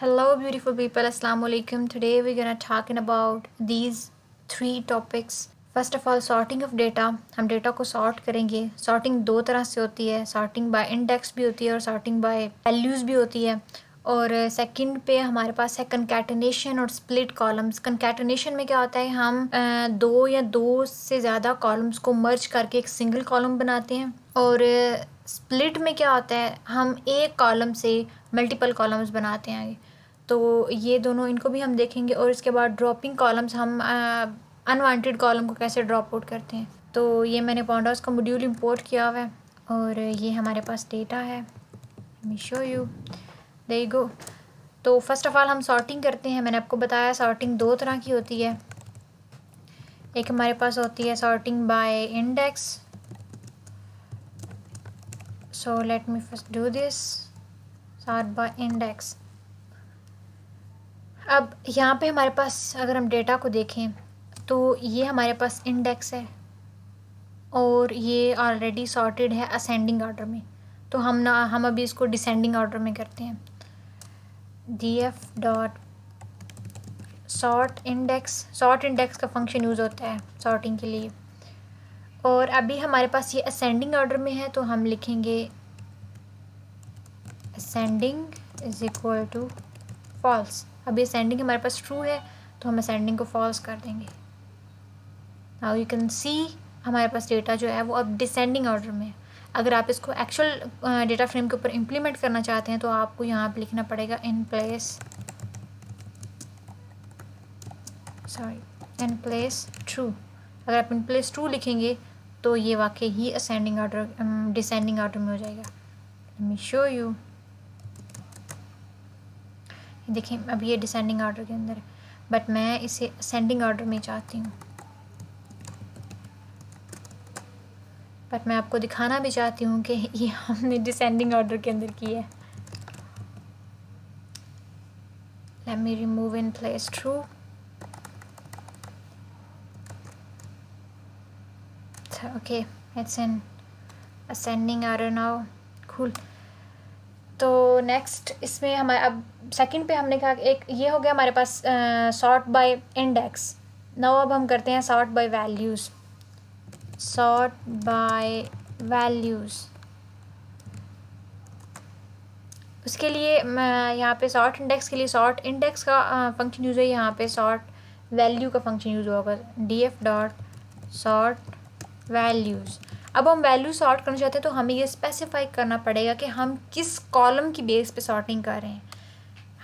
Hello, beautiful people. Assalamu alaikum. Today we're gonna talking about these three topics. First of all, sorting of data. हम data को sort करेंगे. Sorting दो तरह से होती है. सॉर्टिंग बाय इंडेक्स भी होती है और सॉर्टिंग बाय वैल्यूज़ भी होती है. और सेकंड पे हमारे पास है कंकैटिनेशन और स्प्लिट कॉलम्स. कंकैटिनेशन में क्या होता है, हम दो या दो से ज़्यादा कॉलम्स को मर्ज करके एक सिंगल कॉलम बनाते हैं. और स्प्लिट में क्या होता है, हम एक कॉलम से मल्टीपल कॉलम्स बनाते हैं. तो ये दोनों, इनको भी हम देखेंगे. और इसके बाद ड्रॉपिंग कॉलम्स, हम अनवांटेड कॉलम को कैसे ड्रॉप आउट करते हैं. तो ये मैंने पांडास का मॉड्यूल इंपोर्ट किया हुआ है और ये हमारे पास डेटा है. Let me show you. There you go. तो फर्स्ट ऑफ ऑल हम सॉर्टिंग करते हैं. मैंने आपको बताया सॉर्टिंग दो तरह की होती है. एक हमारे पास होती है sorting by index. So let me first do this. Sort by index. अब यहाँ पे हमारे पास अगर हम डेटा को देखें तो ये हमारे पास इंडेक्स है और ये ऑलरेडी सॉर्टेड है असेंडिंग ऑर्डर में. तो हम अभी इसको डिसेंडिंग ऑर्डर में करते हैं. df डॉट सॉर्ट इंडेक्स का फंक्शन यूज़ होता है सॉर्टिंग के लिए. और अभी हमारे पास ये असेंडिंग ऑर्डर में है तो हम लिखेंगे ascending is equal to false. अभी असेंडिंग हमारे पास ट्रू है तो हम असेंडिंग को फॉल्स कर देंगे. नाउ यू कैन सी हमारे पास डेटा जो है वो अब डिसेंडिंग ऑर्डर में है. अगर आप इसको एक्चुअल डेटा फ्रेम के ऊपर इम्प्लीमेंट करना चाहते हैं तो आपको यहाँ पे लिखना पड़ेगा इन प्लेस ट्रू. अगर आप इन प्लेस ट्रू लिखेंगे तो ये वाकई ही असेंडिंग ऑर्डर डिसेंडिंग ऑर्डर में हो जाएगा. Late me show you. देखिए अब ये डिसेंडिंग ऑर्डर के अंदर है बट मैं इसे असेंडिंग ऑर्डर में चाहती हूँ. बट मैं आपको दिखाना भी चाहती हूँ कि ये हमने डिसेंडिंग ऑर्डर के अंदर किया है. Let me remove in place true. Okay, it's in ascending order now. Cool. तो नेक्स्ट इसमें हमारे अब सेकंड पे हमने कहा एक ये हो गया हमारे पास सॉर्ट बाय इंडेक्स. नाउ अब हम करते हैं sort by values. Sort by values. उसके लिए यहाँ पे सॉर्ट इंडेक्स के लिए सॉर्ट इंडेक्स का फंक्शन यूज़ है. यहाँ पे सॉर्ट वैल्यू का फंक्शन यूज़ होगा. df dot sort values. अब हम वैल्यू सॉर्ट करना चाहते हैं तो हमें ये स्पेसिफाई करना पड़ेगा कि हम किस कॉलम की बेस पे सॉर्टिंग कर रहे हैं.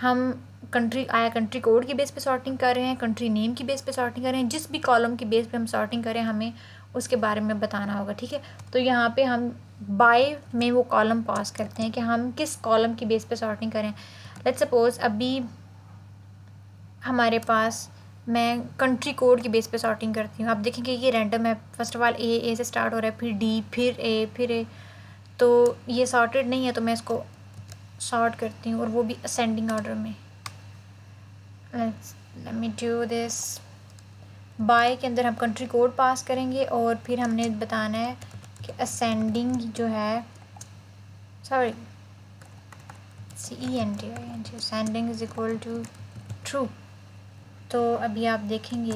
हम कंट्री कोड की बेस पे सॉर्टिंग कर रहे हैं, कंट्री नेम की बेस पे सॉर्टिंग कर रहे हैं. जिस भी कॉलम की बेस पे हम सॉर्टिंग करें हमें उसके बारे में बताना होगा. ठीक है. तो यहाँ पे हम बाय में वो कॉलम पास करते हैं कि हम किस कॉलम की बेस पे सॉर्टिंग करें. लेट्स सपोज अभी हमारे पास मैं कंट्री कोड की बेस पे सॉर्टिंग करती हूँ. आप देखेंगे ये रैंडम है. फर्स्ट ऑफ ऑल ए से स्टार्ट हो रहा है, फिर डी, फिर ए. तो ये सॉर्टेड नहीं है तो मैं इसको सॉर्ट करती हूँ और वो भी असेंडिंग ऑर्डर में. Let me do this. By के अंदर हम कंट्री कोड पास करेंगे और फिर हमने बताना है कि असेंडिंग जो है, sorry CEND ascending is equal to true. तो अभी आप देखेंगे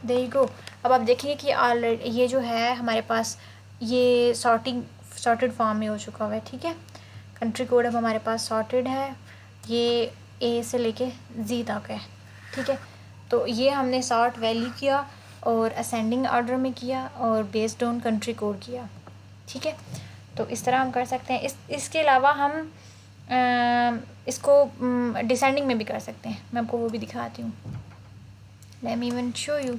देयर यू गो. अब आप देखेंगे कि ऑलरेडी ये जो है हमारे पास ये सॉर्टेड फॉर्म में हो चुका हुआ है. ठीक है. कंट्री कोड अब हमारे पास सॉर्टेड है. ये A से लेके Z तक है. ठीक है. तो ये हमने सॉर्ट वैल्यू किया और असेंडिंग ऑर्डर में किया और बेस्ड ऑन कंट्री कोड किया. ठीक है. तो इस तरह हम कर सकते हैं. इसके अलावा हम इसको डिसेंडिंग में भी कर सकते हैं. मैं आपको वो भी दिखाती हूँ. Late me even show you.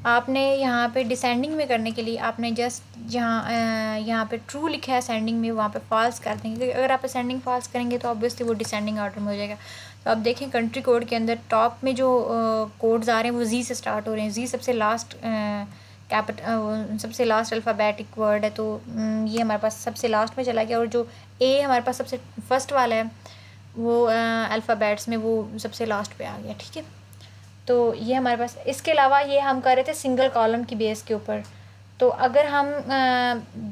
आपने यहाँ पे डिसेंडिंग में करने के लिए आपने जस्ट यहाँ पे ट्रू लिखा है असेंडिंग में, वहाँ पे फॉल्स कर देंगे. क्योंकि अगर आप असेंडिंग फॉल्स करेंगे तो ऑब्वियसली वो डिसेंडिंग ऑर्डर में हो जाएगा. तो आप देखें कंट्री कोड के अंदर टॉप में जो कोड्स आ रहे हैं वो Z से स्टार्ट हो रहे हैं. Z सबसे लास्ट सबसे लास्ट अल्फ़ाबेटिक वर्ड है तो ये हमारे पास सबसे लास्ट में चला गया. और जो A हमारे पास सबसे फर्स्ट वाला है वो अल्फ़ाबेट्स में वो सबसे लास्ट पे आ गया. ठीक है. तो ये हमारे पास. इसके अलावा ये हम कर रहे थे सिंगल कॉलम की बेस के ऊपर. तो अगर हम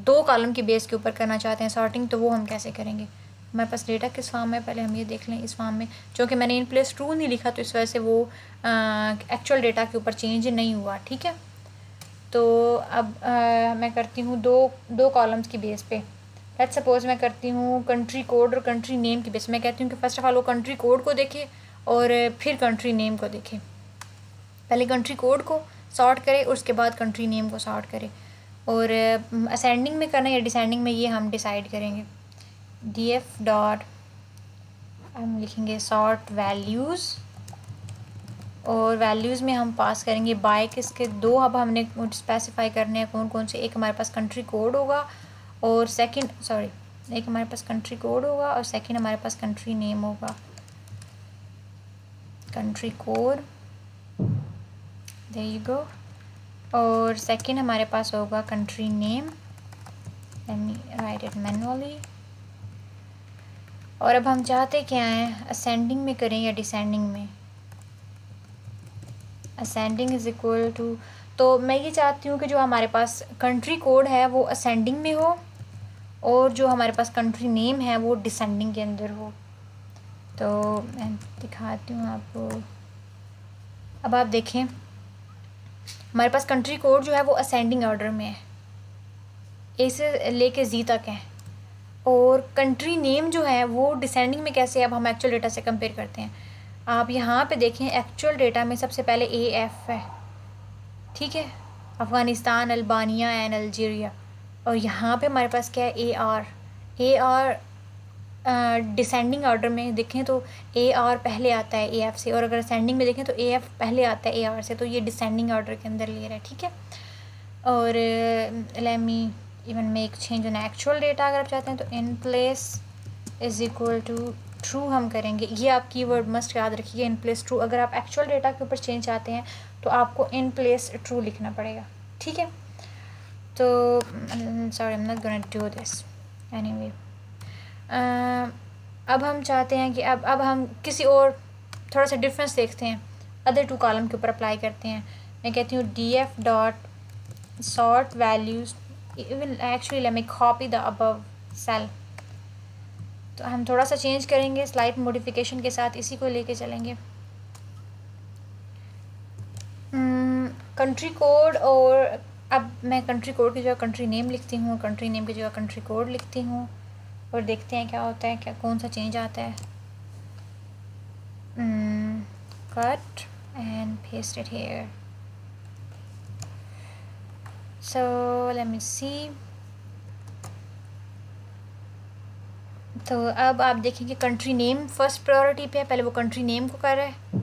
दो कॉलम की बेस के ऊपर करना चाहते हैं सॉर्टिंग तो वो हम कैसे करेंगे. हमारे पास डेटा किस फॉर्म में, पहले हम ये देख लें इस फॉर्म में, क्योंकि मैंने इन प्लेस ट्रू नहीं लिखा तो इस वजह से वो एक्चुअल डेटा के ऊपर चेंज नहीं हुआ, ठीक है। तो अब मैं करती हूँ दो कॉलम्स की बेस पे। लेट्स सपोज मैं करती हूँ कंट्री कोड और कंट्री नेम की बेस। मैं कहती हूँ कि फ़र्स्ट ऑफ ऑल वो कंट्री कोड को देखे और फिर कंट्री नेम को देखे। पहले कंट्री कोड को सॉर्ट करे और उसके बाद कंट्री नेम को सॉर्ट करे, और असेंडिंग में करना या डिसेंडिंग में ये हम डिसाइड करेंगे। df डॉट हम लिखेंगे सॉर्ट वैल्यूज़, और वैल्यूज़ में हम पास करेंगे बाय किसके, दो अब हमने स्पेसिफाई करने हैं कौन कौन से। एक हमारे पास कंट्री कोड होगा और एक हमारे पास कंट्री कोड होगा और सेकंड हमारे पास कंट्री नेम होगा। Country code, there you go, और सेकंड हमारे पास होगा country name. Let me write it manually. और अब हम चाहते क्या हैं, असेंडिंग में करें या डिसेंडिंग में। असेंडिंग इज़ इक्वल टू, तो मैं ये चाहती हूँ कि जो हमारे पास कंट्री कोड है वो असेंडिंग में हो और जो हमारे पास कंट्री नेम है वो डिसेंडिंग के अंदर हो। तो मैं दिखाती हूँ आपको। अब आप देखें हमारे पास कंट्री कोड जो है वो असेंडिंग ऑर्डर में है, ए से लेके जी तक है, और कंट्री नेम जो है वो डिसेंडिंग में कैसे है, अब हम एक्चुअल डेटा से कंपेयर करते हैं। आप यहाँ पे देखें एक्चुअल डेटा में सबसे पहले AF है, ठीक है, अफ़गानिस्तान, अल्बानिया एंड अल्जीरिया। और यहाँ पे हमारे पास क्या है, AR डिसेंडिंग ऑर्डर में देखें तो AR पहले आता है AF से, और अगर असेंडिंग में देखें तो AF पहले आता है AR से, तो ये डिसेंडिंग ऑर्डर के अंदर ले रहा है, ठीक है। और let me even make change on actual data अगर आप चाहते हैं तो in place is equal to true हम करेंगे। ये आप कीवर्ड मस्ट याद रखिए, इन प्लेस ट्रू। अगर आप एक्चुअल डेटा के ऊपर चेंज चाहते हैं तो आपको इन प्लेस ट्रू लिखना पड़ेगा, ठीक है। तो sorry, I am not gonna do this anyway. अब हम चाहते हैं कि अब हम किसी और थोड़ा सा डिफरेंस देखते हैं, अदर टू कॉलम के ऊपर अप्लाई करते हैं। मैं कहती हूँ df dot sort values, even actually let me copy the above cell. तो हम थोड़ा सा चेंज करेंगे स्लाइड मॉडिफिकेशन के साथ, इसी को लेके चलेंगे। कंट्री कोड, और अब मैं कंट्री कोड की जगह कंट्री नेम लिखती हूँ, कंट्री नेम की जगह कंट्री कोड लिखती हूँ, और देखते हैं क्या होता है, क्या कौन सा चेंज आता है। Cut and paste it here, so let me see. तो अब आप देखेंगे कंट्री नेम फर्स्ट प्रायोरिटी पे है, पहले वो कंट्री नेम को कर रहा है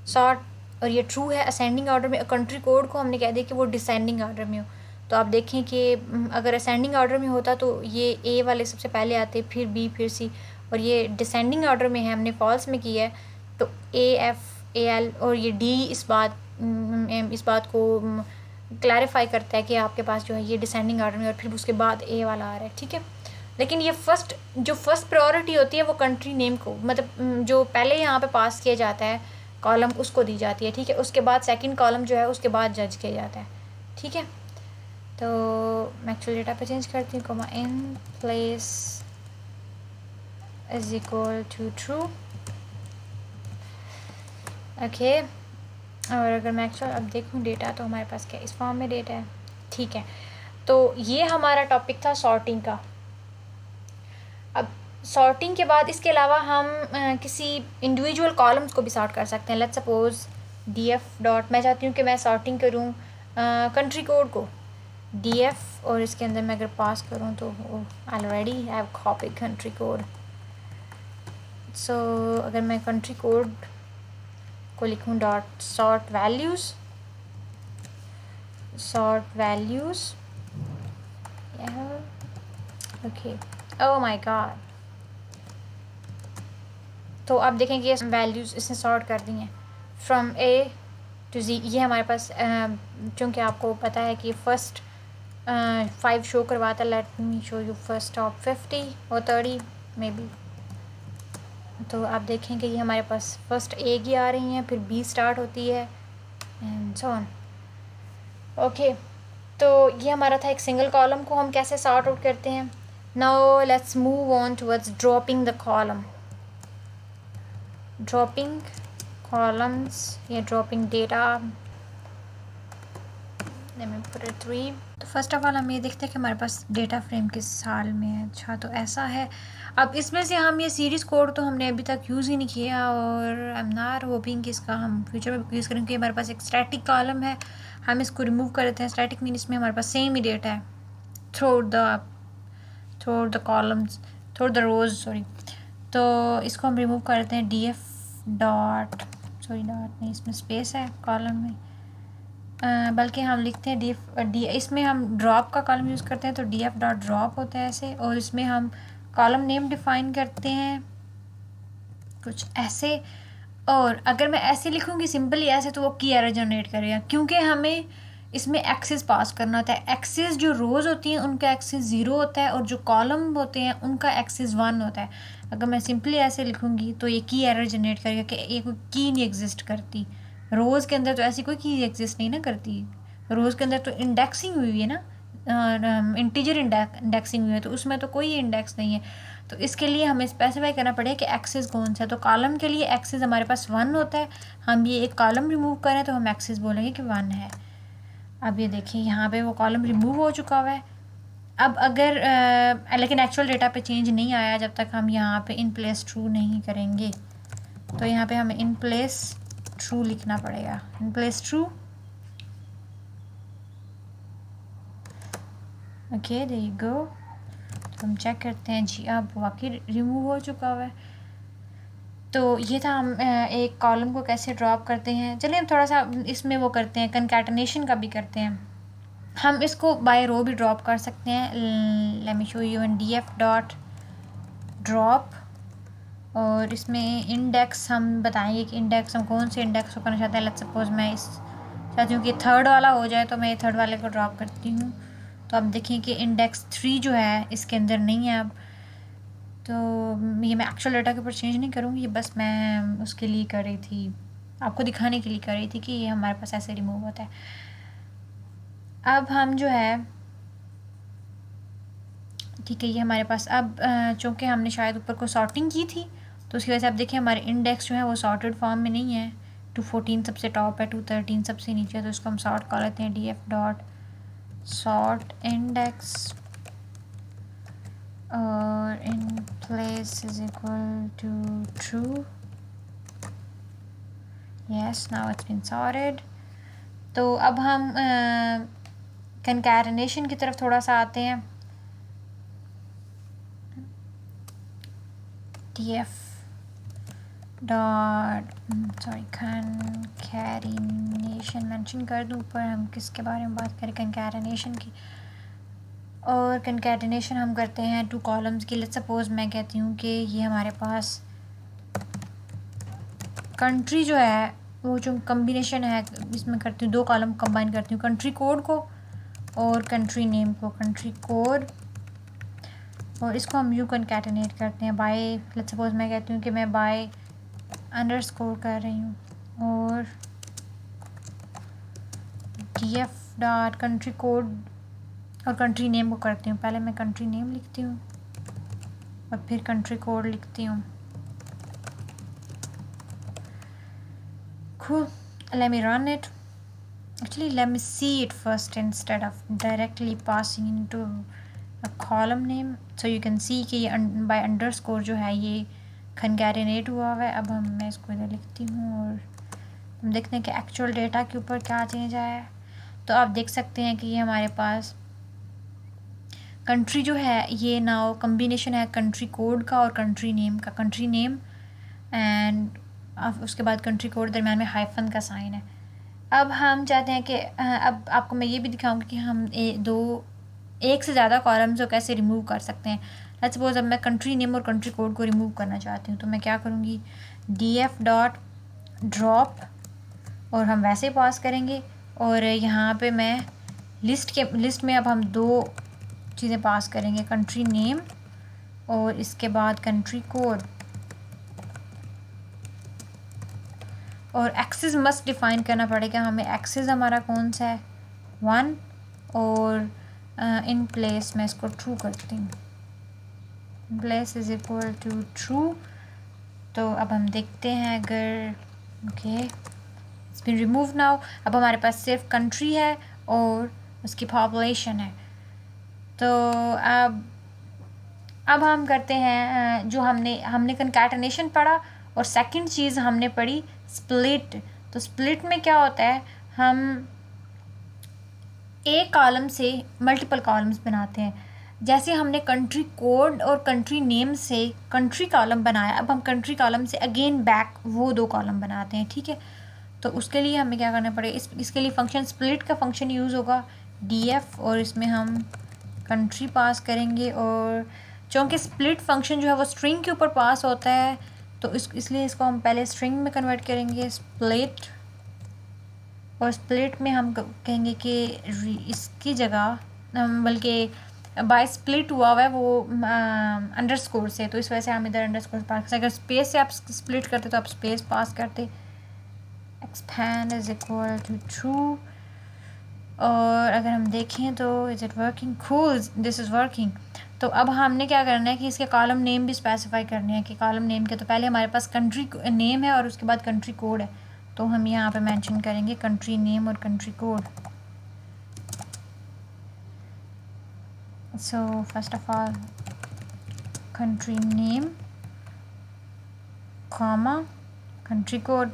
सॉर्ट, और ये ट्रू है असेंडिंग ऑर्डर में। कंट्री कोड को हमने कह दिया कि वो डिसेंडिंग ऑर्डर में हो। तो आप देखें कि अगर असेंडिंग ऑर्डर में होता तो ये A वाले सबसे पहले आते, फिर B, फिर C, और ये डिसेंडिंग ऑर्डर में है, हमने फॉल्स में किया है, तो AF AL और ये D इस बात को क्लैरिफाई करता है कि आपके पास जो है ये डिसेंडिंग ऑर्डर में, और फिर उसके बाद A वाला आ रहा है, ठीक है। लेकिन ये जो फर्स्ट प्रायोरिटी होती है वो कंट्री नेम को, मतलब जो पहले यहाँ पे पास किया जाता है कॉलम, उसको दी जाती है, ठीक है। उसके बाद सेकंड कॉलम जो है उसके बाद जज किया जाता है, ठीक है। तो मैं एक्चुअल डेटा पे चेंज करती हूँ, comma in place is equal to true, okay. और अगर मैं एक्चुअल अब देखूँ डेटा, तो हमारे पास क्या इस फॉर्म में डेटा है, ठीक है। तो ये हमारा टॉपिक था सॉर्टिंग का। अब सॉर्टिंग के बाद इसके अलावा हम किसी इंडिविजुअल कॉलम्स को भी सॉर्ट कर सकते हैं। लेट्स सपोज df डॉट, मैं चाहती हूँ कि मैं सॉर्टिंग करूँ कंट्री कोड को, df, और इसके अंदर मैं अगर पास करूँ तो already have copy country code. So अगर मैं कंट्री कोड को लिखूँ dot sort values, okay, oh my god. तो आप देखेंगे ये वैल्यूज़ इसने सॉर्ट कर दी हैं फ्रॉम A टू Z। ये हमारे पास चूँकि आपको पता है कि फ़र्स्ट 5 शो करवाता है, let me show you first top 50 और 30 मे बी। तो आप देखेंगे ये हमारे पास फर्स्ट A की आ रही हैं, फिर B स्टार्ट होती है एंड सो ऑन, ओके। तो ये हमारा था एक सिंगल कॉलम को हम कैसे सॉर्ट आउट करते हैं। Now let's move on towards dropping the column. Dropping columns या dropping data. Let me put it 3. तो फर्स्ट ऑफ ऑल हम ये देखते हैं कि हमारे पास डेटा फ्रेम किस साल में है. अच्छा, तो ऐसा है. अब इसमें से हम ये सीरीज़ कोड तो हमने अभी तक यूज़ ही नहीं किया और आई एम नॉट होपिंग कि इसका हम फ्यूचर में यूज़ करेंगे. हमारे पास एक स्टैटिक कॉलम है, हम इसको रिमूव कर देते हैं. स्टैटिक मीन इसमें हमारे पास सेम ही डेटा है through the columns, through the rows, sorry. तो इसको हम रिमूव करते हैं. df डॉट, सॉरी डॉट नहीं, इसमें स्पेस है कॉलम में, बल्कि हम लिखते हैं इसमें हम ड्रॉप का कॉलम यूज़ करते हैं तो df डॉट ड्रॉप होता है ऐसे. और इसमें हम कॉलम नेम डिफ़ाइन करते हैं कुछ ऐसे. और अगर मैं ऐसे लिखूँगी सिंपली ऐसे तो वो की एरर जनरेट करेगा, क्योंकि हमें इसमें एक्सेस पास करना होता है. एक्सेस जो रोज़ होती हैं उनका एक्सेस 0 होता है और जो कॉलम होते हैं उनका एक्सेस 1 होता है. अगर मैं सिंपली ऐसे लिखूँगी तो ये की एरर जनरेट करेगा कि ये कोई की नहीं एग्जिस्ट करती. रोज़ के अंदर तो ऐसी कोई की एग्जिस्ट नहीं ना करती. रोज़ के अंदर तो इंडेक्सिंग हुई है ना, इंटीजर इंडेक्सिंग हुई है, तो उसमें तो कोई इंडेक्स नहीं है. तो इसके लिए हमें स्पेसिफाई करना पड़ेगा कि एक्सेस कौन सा है. तो कॉलम के लिए एक्सेस हमारे पास 1 होता है. हम ये एक कॉलम रिमूव करें तो हम एक्सेस बोलेंगे कि 1 है. अब ये देखिए यहाँ पे वो कॉलम रिमूव हो चुका हुआ है. अब अगर लेकिन एक्चुअल डेटा पे चेंज नहीं आया जब तक हम यहाँ पे इन प्लेस ट्रू नहीं करेंगे. तो यहाँ पे हमें इन प्लेस ट्रू लिखना पड़ेगा. In place true. Okay, there you go. तो हम चेक करते हैं जी, अब वाकई रिमूव हो चुका हुआ है. तो ये था हम एक कॉलम को कैसे ड्रॉप करते हैं. चलिए हम थोड़ा सा इसमें वो करते हैं, कंकैटिनेशन का भी करते हैं. हम इसको बाय रो भी ड्रॉप कर सकते हैं. Late me show you. In df dot drop और इसमें इंडेक्स हम बताएंगे कि इंडेक्स हम कौन से इंडेक्स को करना चाहते हैं. लेट्स सपोज मैं इस चाहती हूँ कि थर्ड वाला हो जाए तो मैं थर्ड वाले को ड्रॉप करती हूँ. तो अब देखें कि इंडेक्स 3 जो है इसके अंदर नहीं है. अब तो ये मैं एक्चुअल डाटा के ऊपर चेंज नहीं करूँगी, ये बस मैं उसके लिए कर रही थी, आपको दिखाने के लिए कर रही थी कि ये हमारे पास ऐसे रिमूव होता है. अब हम जो है, ठीक है, ये हमारे पास अब चूँकि हमने शायद ऊपर को सॉर्टिंग की थी तो उसकी वजह से अब देखिए हमारे इंडेक्स जो है वो सॉर्टेड फॉर्म में नहीं है. 214 सबसे टॉप है, 213 सबसे नीचे है. तो इसको हम सॉर्ट कर लेते हैं. df डॉट सॉर्ट इंडेक्स और in place is equal to true. Yes, now it's been sorted. तो अब हम कंकैटिनेशन की तरफ थोड़ा सा आते हैं. df dot sorry concatenation mention कर दूँ ऊपर. हम किसके बारे में बात करें, कंकैटिनेशन की. और कंकैटिनेशन हम करते हैं 2 कॉलम्स की. लेट्स सपोज मैं कहती हूँ कि ये हमारे पास कंट्री जो है वो जो कम्बिनेशन है इसमें करती हूँ 2 कॉलम कंबाइन करती हूँ, कंट्री कोड को और कंट्री नेम को. कंट्री कोड और इसको हम यूँ कंकैटिनेट करते हैं बाय, लेट्स सपोज मैं कहती हूँ कि मैं बाय अंडरस्कोर कर रही हूँ और df डॉट कंट्री कोड और कंट्री नेम को करती हूँ. पहले मैं कंट्री नेम लिखती हूँ और फिर कंट्री कोड लिखती हूँ. Cool. Let me run it. Actually, let me see it first instead of directly passing into a column name. So you can see कि ये by underscore जो है ये concatenate हुआ है. अब मैं इसको इधर लिखती हूँ और हम देखते हैं कि एक्चुअल डेटा के ऊपर क्या चेंज आया है. तो आप देख सकते हैं कि ये हमारे पास कंट्री जो है ये नाउ कम्बिनेशन है कंट्री कोड का और कंट्री नेम का. कंट्री नेम एंड उसके बाद कंट्री कोड, दरम्यान में हाइफन का साइन है. अब हम चाहते हैं कि अब आपको मैं ये भी दिखाऊंगी कि हम एक से ज़्यादा कॉलम्स को कैसे रिमूव कर सकते हैं. लेट्स सपोज अब मैं कंट्री नेम और कंट्री कोड को रिमूव करना चाहती हूँ तो मैं क्या करूँगी, df डॉट ड्रॉप और हम वैसे ही पास करेंगे. और यहाँ पे मैं लिस्ट में अब हम 2 चीज़ें पास करेंगे, कंट्री नेम और इसके बाद कंट्री कोड. और एक्सेस मस्ट डिफ़ाइन करना पड़ेगा हमें. एक्सेस हमारा कौन सा है, 1. और इन प्लेस मैं इसको ट्रू करती हूँ. Place is equal to true. तो अब हम देखते हैं अगर okay it's been remove now. अब हमारे पास सिर्फ कंट्री है और उसकी पॉपुलेशन है। तो अब हम करते हैं जो हमने कंकैटिनेशन पढ़ा और सेकंड चीज़ हमने पढ़ी स्प्लिट। तो स्प्लिट में क्या होता है, हम एक कॉलम से मल्टीपल कॉलम्स बनाते हैं। जैसे हमने कंट्री कोड और कंट्री नेम से कंट्री कॉलम बनाया, अब हम कंट्री कॉलम से अगेन बैक वो 2 कॉलम बनाते हैं, ठीक है। तो उसके लिए हमें क्या करना पड़ेगा, इसके लिए फंक्शन स्प्लिट का फंक्शन यूज़ होगा df, और इसमें हम कंट्री पास करेंगे। और चूँकि स्प्लिट फंक्शन जो है वो स्ट्रिंग के ऊपर पास होता है, तो इसलिए इसको हम पहले स्ट्रिंग में कन्वर्ट करेंगे स्प्लिट। और स्प्लिट में हम कहेंगे कि इसकी जगह बल्कि बाय स्प्लिट हुआ है वो अंडरस्कोर से, तो इस वजह से हम इधर अंडरस्कोर पास करते। अगर स्पेस से आप स्प्लिट करते तो आप स्पेस पास करते। Expand is equal to true. और अगर हम देखें तो is it working, cool, this is working. तो अब हमने क्या करना है कि इसके कॉलम नेम भी स्पेसिफाई करने हैं कि कॉलम नेम के तो पहले हमारे पास कंट्री नेम है और उसके बाद कंट्री कोड है। तो हम यहाँ पे मेंशन करेंगे कंट्री नेम और country code. So first of all country name comma country code,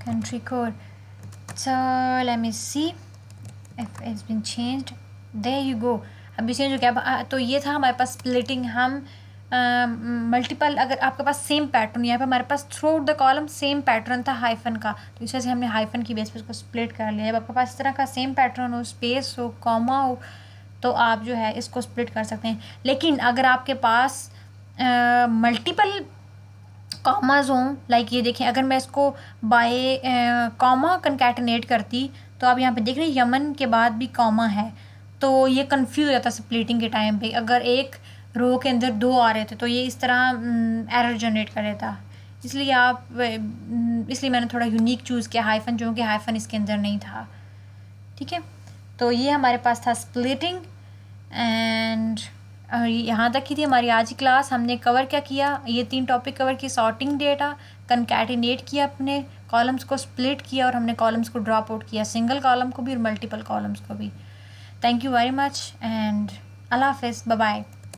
country code. So let me see if it's been changed. There you go. अभी चेंज हो गया। तो ये था हमारे पास स्प्लिटिंग। हम मल्टीपल, अगर आपके पास सेम पैटर्न, यहाँ पे हमारे pass through out the column same pattern था हाइफन का, तो इस वजह से हमने हाइफन की बेस पर इसको स्प्लिट कर लिया। जब आपके पास इस तरह का सेम पैटर्न हो, स्पेस हो, कॉमा हो, तो आप जो है इसको स्प्लिट कर सकते हैं। लेकिन अगर आपके पास मल्टीपल कॉमाज हों, लाइक ये देखें, अगर मैं इसको बाय कॉमा कंकैटिनेट करती, तो आप यहाँ पे देख रहे हैं यमन के बाद भी कॉमा है, तो ये कंफ्यूज हो जाता स्प्लिटिंग के टाइम पे। अगर एक रो के अंदर 2 आ रहे थे तो ये इस तरह एरर जनरेट कर देता। इसलिए मैंने थोड़ा यूनिक चूज़ किया हाइफन, जो कि हाइफन इसके अंदर नहीं था, ठीक है। तो ये हमारे पास था स्प्लिटिंग। एंड यहाँ तक ही थी हमारी आज की क्लास। हमने कवर क्या किया, ये 3 टॉपिक कवर किए। सॉर्टिंग डेटा, कंकैटिनेट किया, अपने कॉलम्स को स्प्लिट किया, और हमने कॉलम्स को ड्रॉप आउट किया, सिंगल कॉलम को भी और मल्टीपल कॉलम्स को भी। Thank you very much and अल्लाह हाफिज़, बाय बाय।